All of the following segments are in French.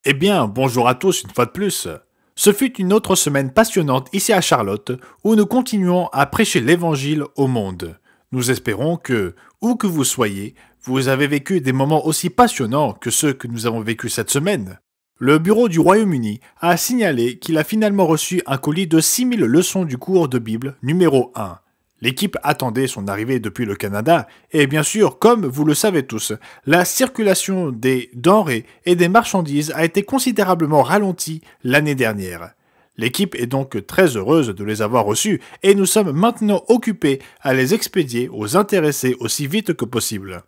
Eh bien, bonjour à tous une fois de plus. Ce fut une autre semaine passionnante ici à Charlotte, où nous continuons à prêcher l'Évangile au monde. Nous espérons que, où que vous soyez, vous avez vécu des moments aussi passionnants que ceux que nous avons vécus cette semaine. Le bureau du Royaume-Uni a signalé qu'il a finalement reçu un colis de 6000 leçons du cours de Bible numéro 1. L'équipe attendait son arrivée depuis le Canada et bien sûr, comme vous le savez tous, la circulation des denrées et des marchandises a été considérablement ralentie l'année dernière. L'équipe est donc très heureuse de les avoir reçus et nous sommes maintenant occupés à les expédier aux intéressés aussi vite que possible.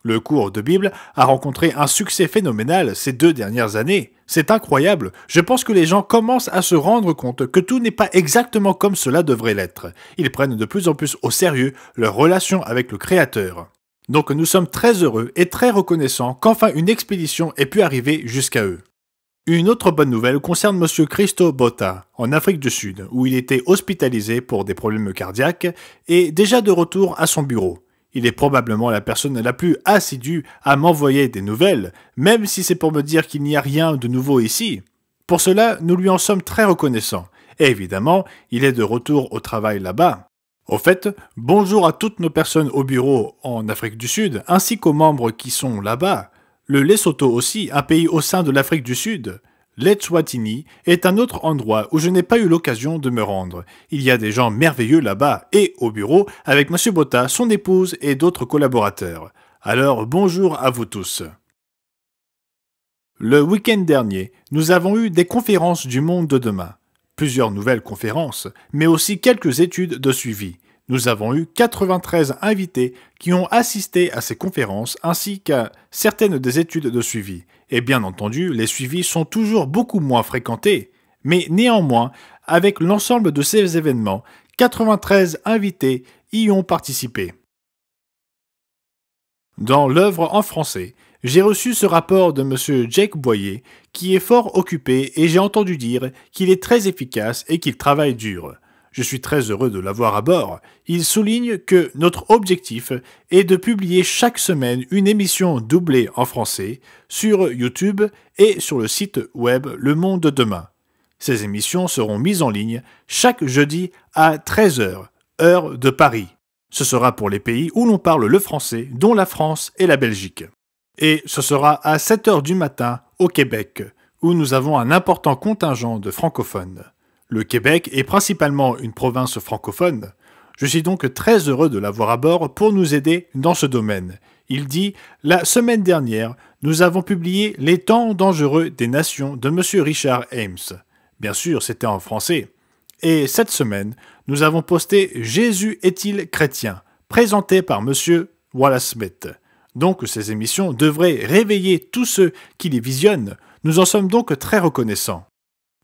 Le cours de Bible a rencontré un succès phénoménal ces 2 dernières années. C'est incroyable. Je pense que les gens commencent à se rendre compte que tout n'est pas exactement comme cela devrait l'être. Ils prennent de plus en plus au sérieux leur relation avec le Créateur. Donc nous sommes très heureux et très reconnaissants qu'enfin une expédition ait pu arriver jusqu'à eux. Une autre bonne nouvelle concerne M. Christo Botta, en Afrique du Sud, où il était hospitalisé pour des problèmes cardiaques et déjà de retour à son bureau. Il est probablement la personne la plus assidue à m'envoyer des nouvelles, même si c'est pour me dire qu'il n'y a rien de nouveau ici. Pour cela, nous lui en sommes très reconnaissants. Et évidemment, il est de retour au travail là-bas. Au fait, bonjour à toutes nos personnes au bureau en Afrique du Sud, ainsi qu'aux membres qui sont là-bas. Le Lesotho aussi, un pays au sein de l'Afrique du Sud. L'Eswatini est un autre endroit où je n'ai pas eu l'occasion de me rendre. Il y a des gens merveilleux là-bas et au bureau avec M. Botta, son épouse et d'autres collaborateurs. Alors bonjour à vous tous. Le week-end dernier, nous avons eu des conférences du monde de demain. Plusieurs nouvelles conférences, mais aussi quelques études de suivi. Nous avons eu 93 invités qui ont assisté à ces conférences ainsi qu'à certaines des études de suivi. Et bien entendu, les suivis sont toujours beaucoup moins fréquentés. Mais néanmoins, avec l'ensemble de ces événements, 93 invités y ont participé. Dans l'œuvre en français, j'ai reçu ce rapport de M. Jake Boyer qui est fort occupé et j'ai entendu dire qu'il est très efficace et qu'il travaille dur. Je suis très heureux de l'avoir à bord. Il souligne que notre objectif est de publier chaque semaine une émission doublée en français sur YouTube et sur le site web Le Monde de Demain. Ces émissions seront mises en ligne chaque jeudi à 13 h, heure de Paris. Ce sera pour les pays où l'on parle le français, dont la France et la Belgique. Et ce sera à 7 h du matin au Québec, où nous avons un important contingent de francophones. Le Québec est principalement une province francophone. Je suis donc très heureux de l'avoir à bord pour nous aider dans ce domaine. Il dit « La semaine dernière, nous avons publié Les temps dangereux des nations de M. Richard Ames. » Bien sûr, c'était en français. Et cette semaine, nous avons posté « Jésus est-il chrétien ?» présenté par M. Wallace Smith. Donc ces émissions devraient réveiller tous ceux qui les visionnent. Nous en sommes donc très reconnaissants.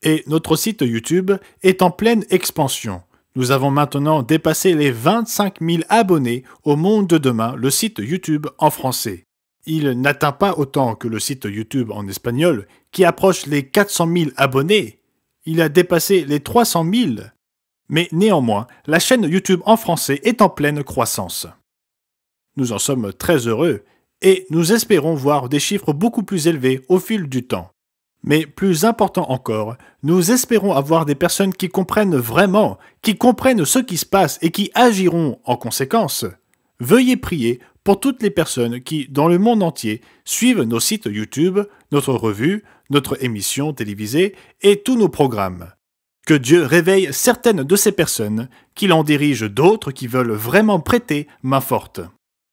Et notre site YouTube est en pleine expansion. Nous avons maintenant dépassé les 25 000 abonnés au Monde de Demain, le site YouTube en français. Il n'atteint pas autant que le site YouTube en espagnol, qui approche les 400 000 abonnés. Il a dépassé les 300 000. Mais néanmoins, la chaîne YouTube en français est en pleine croissance. Nous en sommes très heureux et nous espérons voir des chiffres beaucoup plus élevés au fil du temps. Mais plus important encore, nous espérons avoir des personnes qui comprennent vraiment, qui comprennent ce qui se passe et qui agiront en conséquence. Veuillez prier pour toutes les personnes qui, dans le monde entier, suivent nos sites YouTube, notre revue, notre émission télévisée et tous nos programmes. Que Dieu réveille certaines de ces personnes, qu'il en dirige d'autres qui veulent vraiment prêter main forte.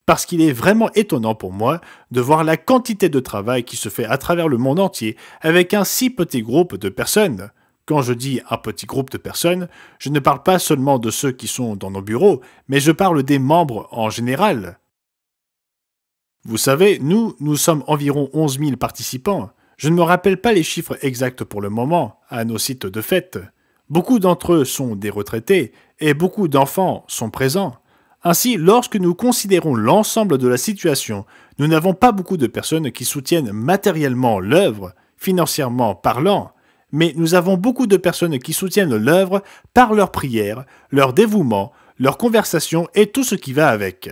Parce qu'il est vraiment étonnant pour moi de voir la quantité de travail qui se fait à travers le monde entier avec un si petit groupe de personnes. Quand je dis un petit groupe de personnes, je ne parle pas seulement de ceux qui sont dans nos bureaux, mais je parle des membres en général. Vous savez, nous sommes environ 11 000 participants. Je ne me rappelle pas les chiffres exacts pour le moment, à nos sites de fête. Beaucoup d'entre eux sont des retraités et beaucoup d'enfants sont présents. Ainsi, lorsque nous considérons l'ensemble de la situation, nous n'avons pas beaucoup de personnes qui soutiennent matériellement l'œuvre, financièrement parlant, mais nous avons beaucoup de personnes qui soutiennent l'œuvre par leurs prières, leur dévouement, leur conversation et tout ce qui va avec.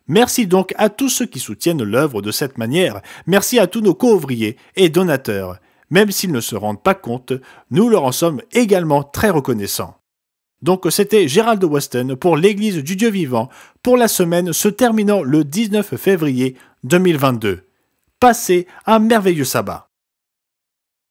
Merci donc à tous ceux qui soutiennent l'œuvre de cette manière. Merci à tous nos co-ouvriers et donateurs. Même s'ils ne se rendent pas compte, nous leur en sommes également très reconnaissants. Donc c'était Gérald Weston pour l'Église du Dieu vivant pour la semaine se terminant le 19 février 2022. Passez un merveilleux sabbat.